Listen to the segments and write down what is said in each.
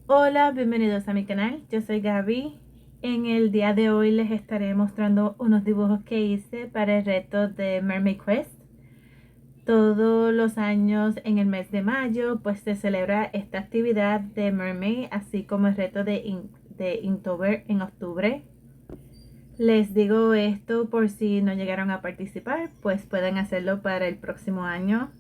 Hola, bienvenidos a mi canal. Yo soy Gaby. En el día de hoy les estaré mostrando unos dibujos que hice para el reto de Mermaid Quest. Todos los años en el mes de mayo pues se celebra esta actividad de Mermaid, así como el reto de Inktober en octubre. Les digo esto por si no llegaron a participar, pues pueden hacerlo para el próximo año.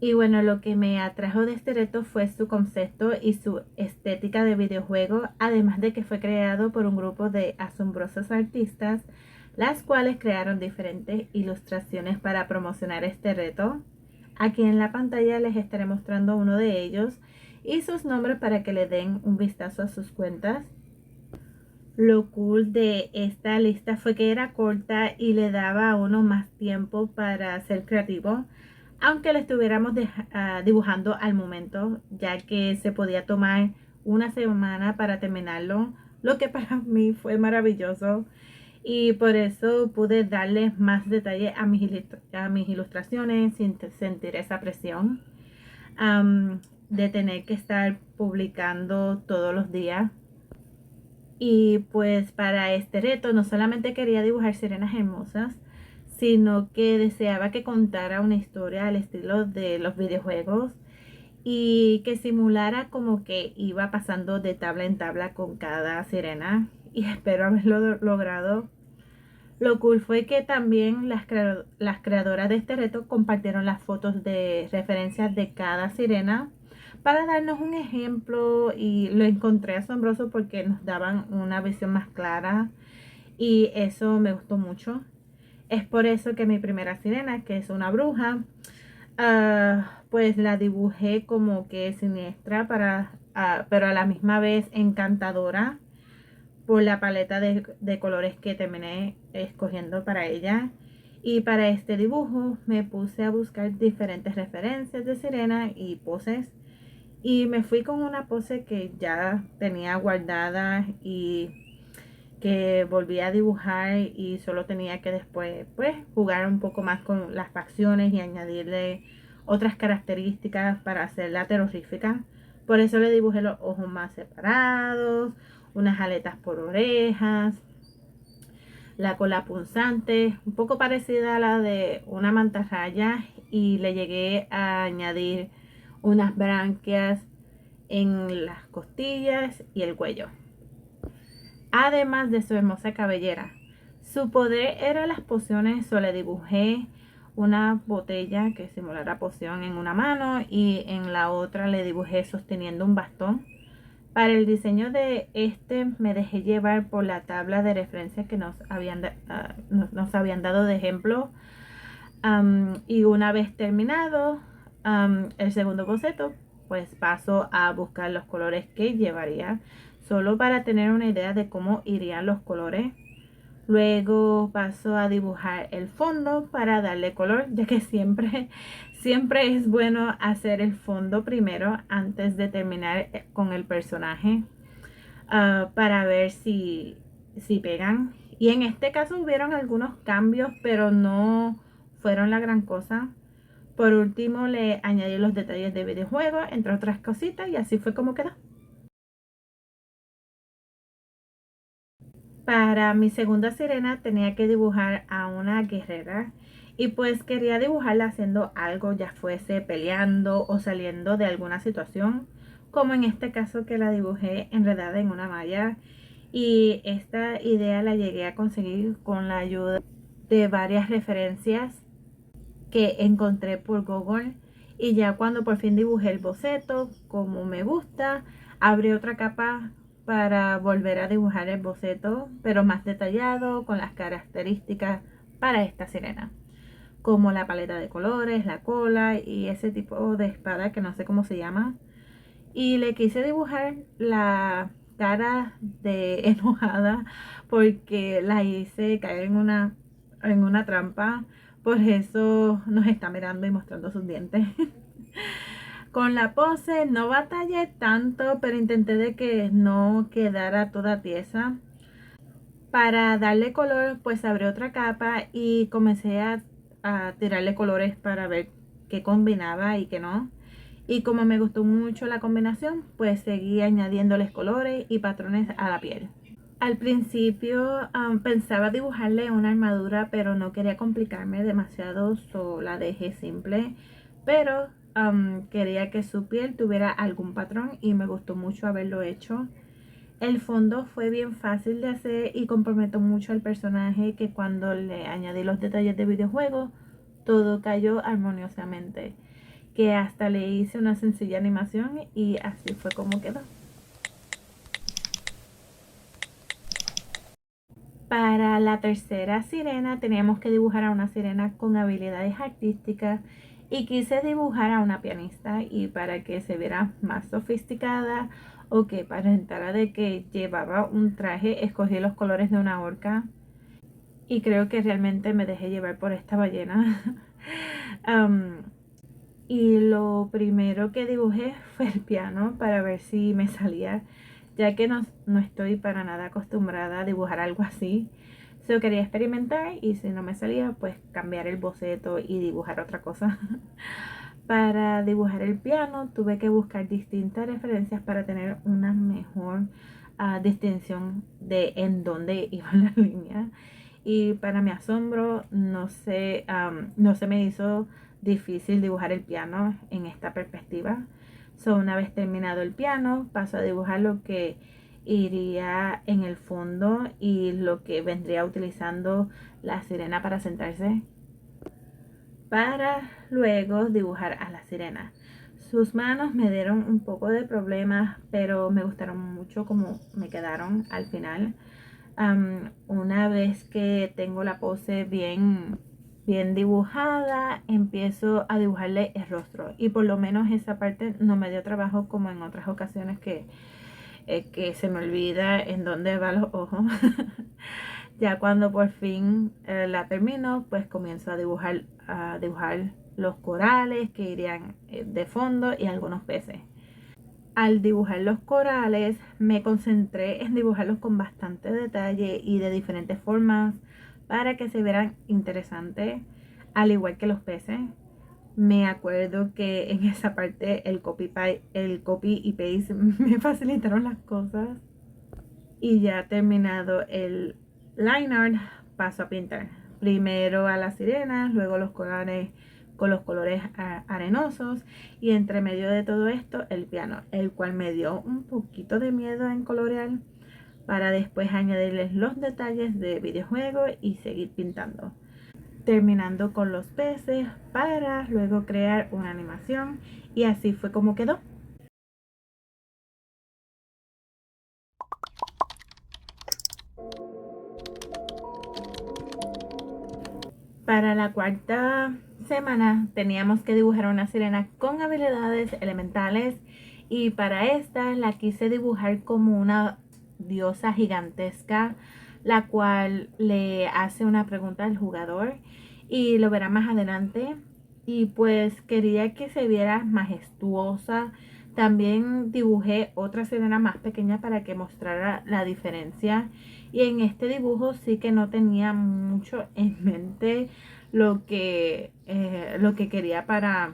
Y bueno, lo que me atrajo de este reto fue su concepto y su estética de videojuego, además de que fue creado por un grupo de asombrosos artistas, las cuales crearon diferentes ilustraciones para promocionar este reto. Aquí en la pantalla les estaré mostrando uno de ellos y sus nombres para que le den un vistazo a sus cuentas. Lo cool de esta lista fue que era corta y le daba a uno más tiempo para ser creativo, aunque lo estuviéramos dibujando al momento, ya que se podía tomar una semana para terminarlo, lo que para mí fue maravilloso y por eso pude darle más detalle a mis ilustraciones sin sentir esa presión de tener que estar publicando todos los días. Y pues para este reto no solamente quería dibujar sirenas hermosas, sino que deseaba que contara una historia al estilo de los videojuegos y que simulara como que iba pasando de tabla en tabla con cada sirena, y espero haberlo logrado. Lo cool fue que también las creadoras de este reto compartieron las fotos de referencias de cada sirena para darnos un ejemplo, y lo encontré asombroso porque nos daban una visión más clara y eso me gustó mucho. Es por eso que mi primera sirena, que es una bruja, pues la dibujé como que siniestra pero a la misma vez encantadora por la paleta de colores que terminé escogiendo para ella. Y para este dibujo me puse a buscar diferentes referencias de sirena y poses, y me fui con una pose que ya tenía guardada y que volví a dibujar, y solo tenía que después pues jugar un poco más con las facciones y añadirle otras características para hacerla terrorífica. Por eso le dibujé los ojos más separados, unas aletas por orejas, la cola punzante, un poco parecida a la de una mantarraya, y le llegué a añadir unas branquias en las costillas y el cuello, además de su hermosa cabellera. Su poder era las pociones, so le dibujé una botella que simulara poción en una mano y en la otra le dibujé sosteniendo un bastón. Para el diseño de este me dejé llevar por la tabla de referencia que nos habían dado de ejemplo. Y una vez terminado el segundo boceto, pues paso a buscar los colores que llevaría, solo para tener una idea de cómo irían los colores. Luego paso a dibujar el fondo para darle color, ya que siempre es bueno hacer el fondo primero antes de terminar con el personaje, para ver si pegan. Y en este caso hubieron algunos cambios, pero no fueron la gran cosa. Por último le añadí los detalles de videojuego, entre otras cositas, y así fue como quedó. Para mi segunda sirena tenía que dibujar a una guerrera, y pues quería dibujarla haciendo algo, ya fuese peleando o saliendo de alguna situación, como en este caso que la dibujé enredada en una malla. Y esta idea la llegué a conseguir con la ayuda de varias referencias que encontré por Google, y ya cuando por fin dibujé el boceto como me gusta, abrí otra capa para volver a dibujar el boceto, pero más detallado, con las características para esta sirena, como la paleta de colores, la cola y ese tipo de espada que no sé cómo se llama. Y le quise dibujar la cara de enojada porque la hice caer en una trampa. Por eso nos está mirando y mostrando sus dientes. Con la pose no batallé tanto, pero intenté de que no quedara toda tiesa. Para darle color pues abrí otra capa y comencé a tirarle colores para ver qué combinaba y qué no. Y como me gustó mucho la combinación, pues seguí añadiéndoles colores y patrones a la piel. Al principio pensaba dibujarle una armadura, pero no quería complicarme demasiado, so la dejé simple. Pero quería que su piel tuviera algún patrón y me gustó mucho haberlo hecho. El fondo fue bien fácil de hacer y comprometo mucho al personaje, que cuando le añadí los detalles de videojuego, todo cayó armoniosamente. Que hasta le hice una sencilla animación y así fue como quedó. Para la tercera sirena teníamos que dibujar a una sirena con habilidades artísticas y quise dibujar a una pianista, y para que se viera más sofisticada o que aparentara de que llevaba un traje, escogí los colores de una orca y creo que realmente me dejé llevar por esta ballena. um, y lo primero que dibujé fue el piano para ver si me salía, ya que no estoy para nada acostumbrada a dibujar algo así. Solo quería experimentar y si no me salía, pues cambiar el boceto y dibujar otra cosa. Para dibujar el piano tuve que buscar distintas referencias para tener una mejor distinción de en dónde iban las líneas. Y para mi asombro, no se me hizo difícil dibujar el piano en esta perspectiva. Una vez terminado el piano, paso a dibujar lo que iría en el fondo y lo que vendría utilizando la sirena para sentarse, para luego dibujar a la sirena. Sus manos me dieron un poco de problemas, pero me gustaron mucho como me quedaron al final. Una vez que tengo la pose bien dibujada, empiezo a dibujarle el rostro, y por lo menos esa parte no me dio trabajo como en otras ocasiones que se me olvida en dónde van los ojos. Ya cuando por fin la termino, pues comienzo a dibujar los corales que irían de fondo y algunos peces. Al dibujar los corales me concentré en dibujarlos con bastante detalle y de diferentes formas para que se vieran interesantes, al igual que los peces. Me acuerdo que en esa parte el copy y paste me facilitaron las cosas. Y ya terminado el line art, paso a pintar. Primero a las sirenas, luego los corales con los colores arenosos, y entre medio de todo esto el piano, el cual me dio un poquito de miedo en colorear, para después añadirles los detalles de videojuego y seguir pintando, terminando con los peces para luego crear una animación, y así fue como quedó. Para la cuarta semana teníamos que dibujar una sirena con habilidades elementales, y para esta la quise dibujar como una diosa gigantesca, la cual le hace una pregunta al jugador y lo verá más adelante, y pues quería que se viera majestuosa. También dibujé otra sirena más pequeña para que mostrara la diferencia, y en este dibujo sí que no tenía mucho en mente lo que quería para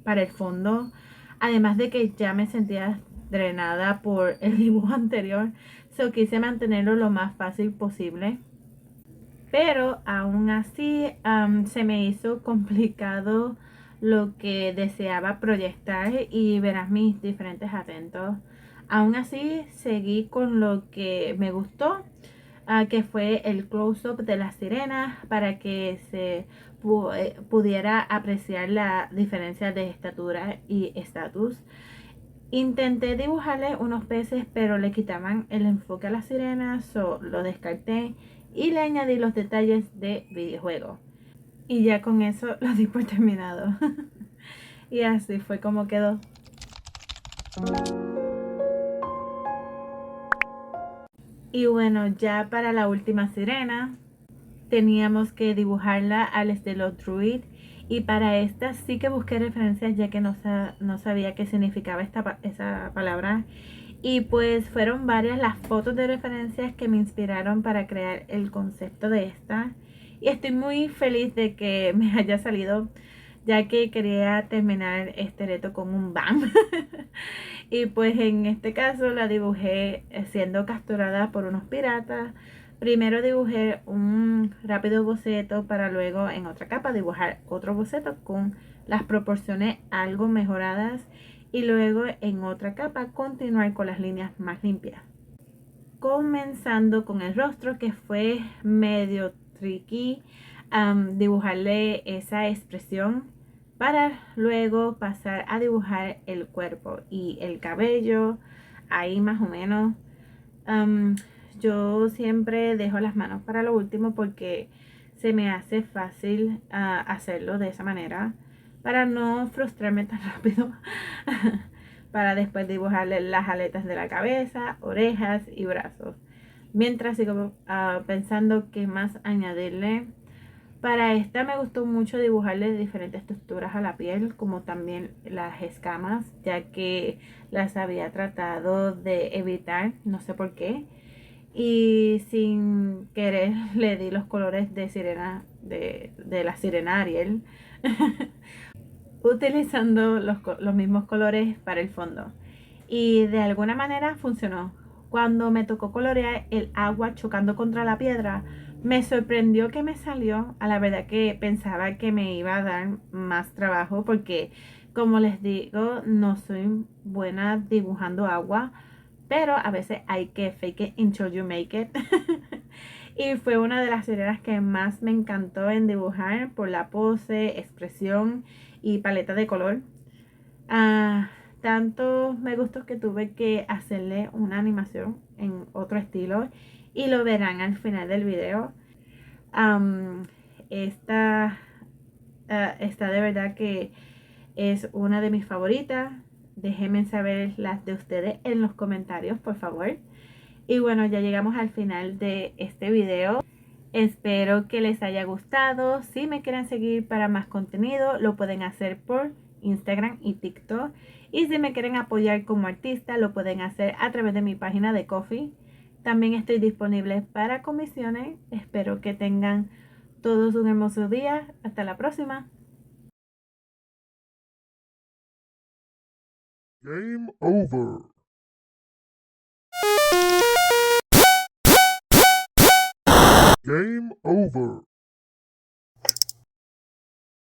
el fondo, además de que ya me sentía drenada por el dibujo anterior, quise mantenerlo lo más fácil posible. Pero aún así se me hizo complicado lo que deseaba proyectar, y verás mis diferentes atentos. Aún así seguí con lo que me gustó, que fue el close-up de las sirenas, para que se pudiera apreciar la diferencia de estatura y estatus. Intenté dibujarle unos peces, pero le quitaban el enfoque a las sirenas, lo descarté y le añadí los detalles de videojuego. Y ya con eso lo di por terminado. Y así fue como quedó. Y bueno, ya para la última sirena teníamos que dibujarla al estilo druid, y para esta sí que busqué referencias, ya que no sabía qué significaba esa palabra, y pues fueron varias las fotos de referencias que me inspiraron para crear el concepto de esta, y estoy muy feliz de que me haya salido. ya que quería terminar este reto con un BAM. Y pues en este caso la dibujé siendo capturada por unos piratas. Primero dibujé un rápido boceto para luego en otra capa dibujar otro boceto con las proporciones algo mejoradas y luego en otra capa continuar con las líneas más limpias. Comenzando con el rostro, que fue medio tricky dibujarle esa expresión para luego pasar a dibujar el cuerpo y el cabello, ahí más o menos. Yo siempre dejo las manos para lo último porque se me hace fácil hacerlo de esa manera para no frustrarme tan rápido. Para después dibujarle las aletas de la cabeza, orejas y brazos. Mientras sigo pensando qué más añadirle. Para esta me gustó mucho dibujarle diferentes texturas a la piel, como también las escamas, ya que las había tratado de evitar, no sé por qué. Y sin querer le di los colores de sirena, de la sirena Ariel, utilizando los mismos colores para el fondo. Y de alguna manera funcionó. Cuando me tocó colorear el agua chocando contra la piedra, me sorprendió que me salió. A la verdad que pensaba que me iba a dar más trabajo porque, como les digo, no soy buena dibujando agua, pero a veces hay que fake it until you make it. Y fue una de las sirenas que más me encantó en dibujar por la pose, expresión y paleta de color. Ah, tanto me gustó que tuve que hacerle una animación en otro estilo y lo verán al final del video. Um, esta, esta de verdad que es una de mis favoritas. Déjenme saber las de ustedes en los comentarios, por favor. Y bueno, ya llegamos al final de este video. Espero que les haya gustado. Si me quieren seguir para más contenido, lo pueden hacer por Instagram y TikTok. Y si me quieren apoyar como artista, lo pueden hacer a través de mi página de Ko-fi. También estoy disponible para comisiones. Espero que tengan todos un hermoso día. Hasta la próxima. Game over. Game over.